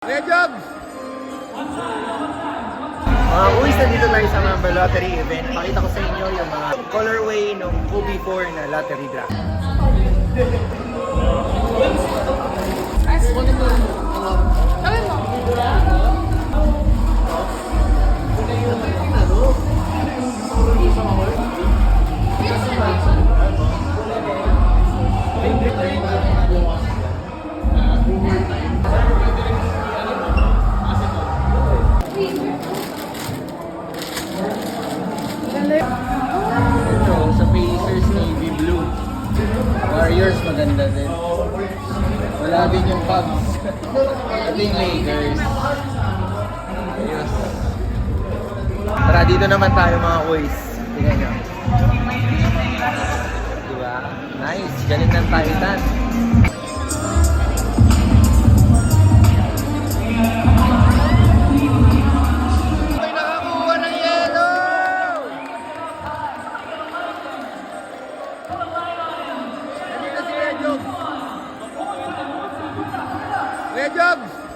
Kuya Jobs! Mga kuys, nandito tayo sa Mamba Lottery event. Pakita ko sa inyo yung mga colorway ng OB4 na lottery draft. Ito, sa Pacers Navy Blue. Warriors maganda din. Wala din yung Cubs. Ito yung Lakers. Ayos. Tara, dito naman tayo mga kuys. Tingnan nyo. Diba? Nice. Galing ng Titan. May nakakuha ng yellow! Nandito si Red Jobs. Red Jobs!